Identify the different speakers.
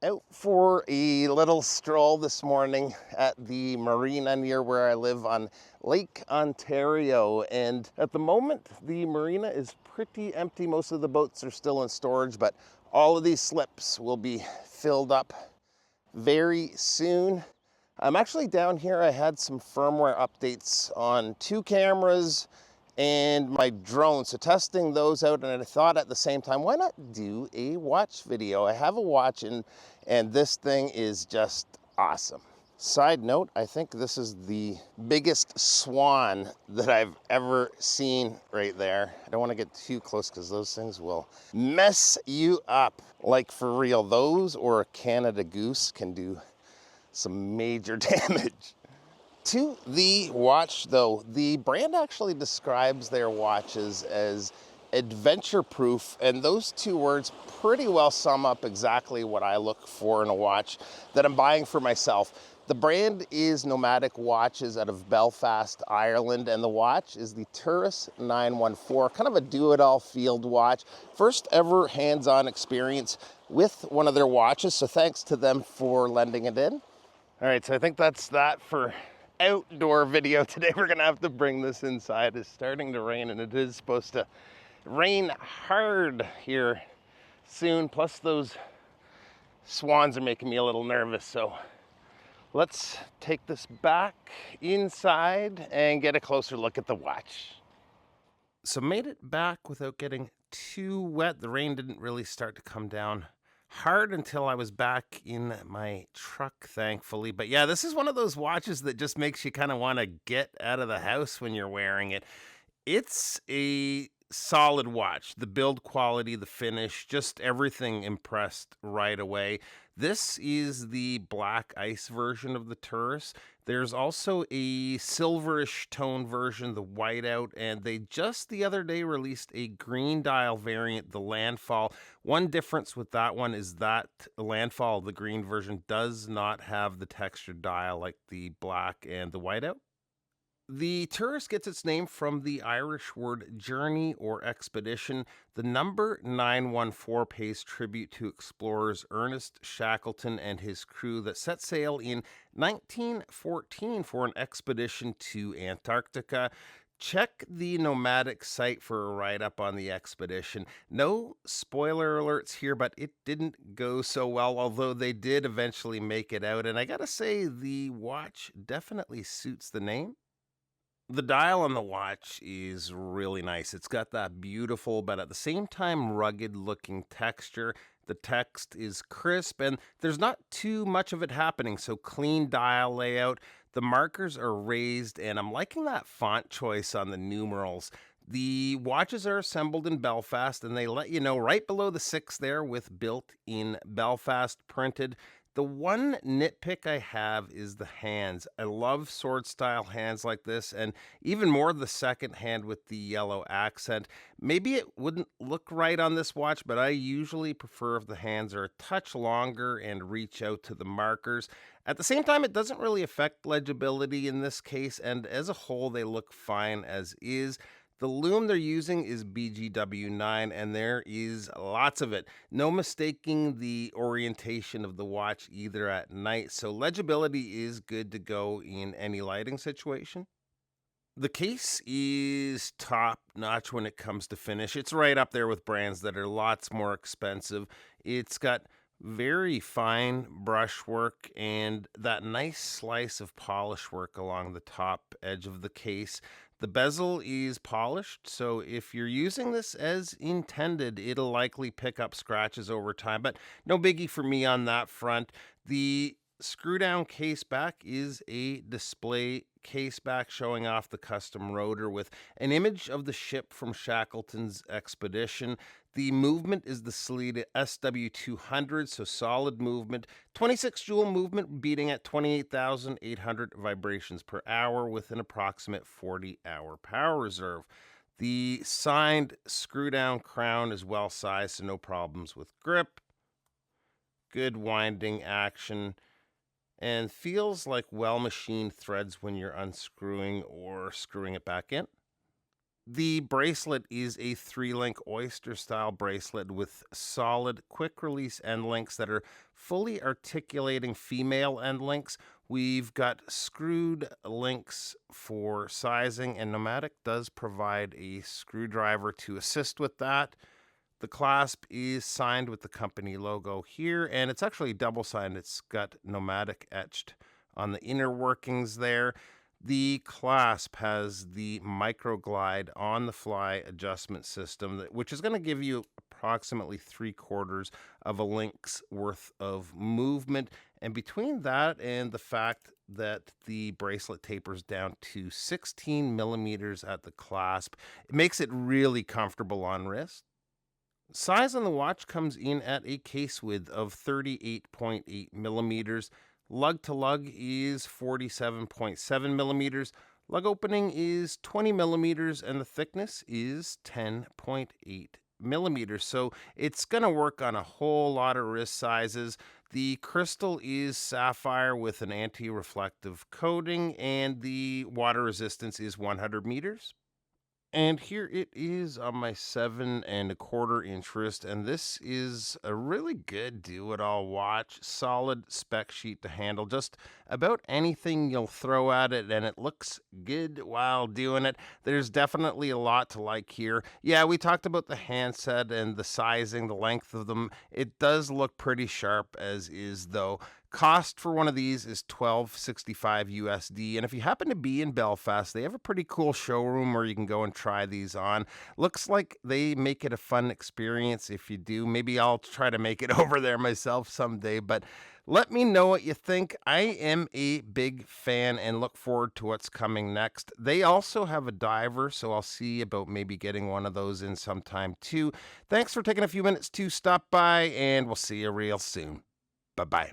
Speaker 1: Out for a little stroll this morning at the marina near where I live on Lake Ontario. And at the moment, the marina is pretty empty. Most of the boats are still in storage, but all of these slips will be filled up very soon. I'm actually down here. I had some firmware updates on 2 cameras and my drone, so testing those out, and I thought at the same time, why not do a watch video? I have a watch and this thing is just awesome. Side note, I think this is the biggest swan that I've ever seen right there. I don't want to get too close because those things will mess you up, like for real. Those or a Canada goose can do some major damage. To the watch though, the brand actually describes their watches as Adventureproof, and those 2 words pretty well sum up exactly what I look for in a watch that I'm buying for myself. The brand is Nomadic Watches out of Belfast, Ireland, and the watch is the Turas 914, kind of a do-it-all field watch. First ever hands-on experience with one of their watches, so thanks to them for lending it in. All right, so I think that's that for outdoor video today. We're gonna have to bring this inside. It's starting to rain, and it is supposed to rain hard here soon. Plus those swans are making me a little nervous. So let's take this back inside and get a closer look at the watch. So made it back without getting too wet. The rain didn't really start to come down hard until I was back in my truck, thankfully. But yeah, this is one of those watches that just makes you kind of want to get out of the house when you're wearing it. It's a solid watch. The build quality, the finish, just everything impressed right away. This is the black ice version of the Turas. There's also a silverish tone version, the whiteout, and they just the other day released a green dial variant, the Landfall. One difference with that one is that Landfall, the green version, does not have the textured dial like the black and the whiteout. The Turas gets its name from the Irish word journey or expedition. The number 914 pays tribute to explorers Ernest Shackleton and his crew that set sail in 1914 for an expedition to Antarctica. Check the Nomadic site for a write-up on the expedition. No spoiler alerts here, but it didn't go so well, although they did eventually make it out. And I gotta say, the watch definitely suits the name. The dial on the watch is really nice. It's got that beautiful, but at the same time, rugged looking texture. The text is crisp and there's not too much of it happening. So clean dial layout. The markers are raised and I'm liking that font choice on the numerals. The watches are assembled in Belfast and they let you know right below the 6 there with built in Belfast printed. The one nitpick I have is the hands. I love sword style hands like this, and even more the second hand with the yellow accent. Maybe it wouldn't look right on this watch, but I usually prefer if the hands are a touch longer and reach out to the markers. At the same time, it doesn't really affect legibility in this case, and as a whole, they look fine as is. The loom they're using is BGW9, and there is lots of it. No mistaking the orientation of the watch either at night, so legibility is good to go in any lighting situation. The case is top notch when it comes to finish. It's right up there with brands that are lots more expensive. It's got very fine brushwork and that nice slice of polish work along the top edge of the case. The bezel is polished, so if you're using this as intended, it'll likely pick up scratches over time, but no biggie for me on that front. The screw down case back is a display case back showing off the custom rotor with an image of the ship from Shackleton's expedition. The movement is the Sellita SW200, so solid movement. 26 joule movement beating at 28,800 vibrations per hour with an approximate 40-hour power reserve. The signed screw down crown is well sized, so no problems with grip. Good winding action. And feels like well-machined threads when you're unscrewing or screwing it back in. The bracelet is a 3-link oyster style bracelet with solid quick release end links that are fully articulating female end links. We've got screwed links for sizing, and Nomadic does provide a screwdriver to assist with that. The clasp is signed with the company logo here, and it's actually double signed. It's got Nomadic etched on the inner workings there. The clasp has the microglide on the fly adjustment system, which is going to give you approximately 3/4 of a link's worth of movement. And between that and the fact that the bracelet tapers down to 16 millimeters at the clasp, it makes it really comfortable on wrist. Size on the watch comes in at a case width of 38.8 millimeters. Lug to lug is 47.7 millimeters. Lug opening is 20 millimeters, and the thickness is 10.8 millimeters. So it's going to work on a whole lot of wrist sizes. The crystal is sapphire with an anti-reflective coating, and the water resistance is 100 meters. And here it is on my 7.25-inch wrist, and this is a really good do-it-all watch. Solid spec sheet to handle just about anything you'll throw at it, and it looks good while doing it. There's definitely a lot to like here. Yeah, we talked about the handset and the sizing, the length of them. It does look pretty sharp as is, though. Cost for one of these is $12.65 USD. And if you happen to be in Belfast, they have a pretty cool showroom where you can go and try these on. Looks like they make it a fun experience if you do. Maybe I'll try to make it over there myself someday, but let me know what you think. I am a big fan and look forward to what's coming next. They also have a diver, so I'll see about maybe getting one of those in sometime too. Thanks for taking a few minutes to stop by, and we'll see you real soon. Bye-bye.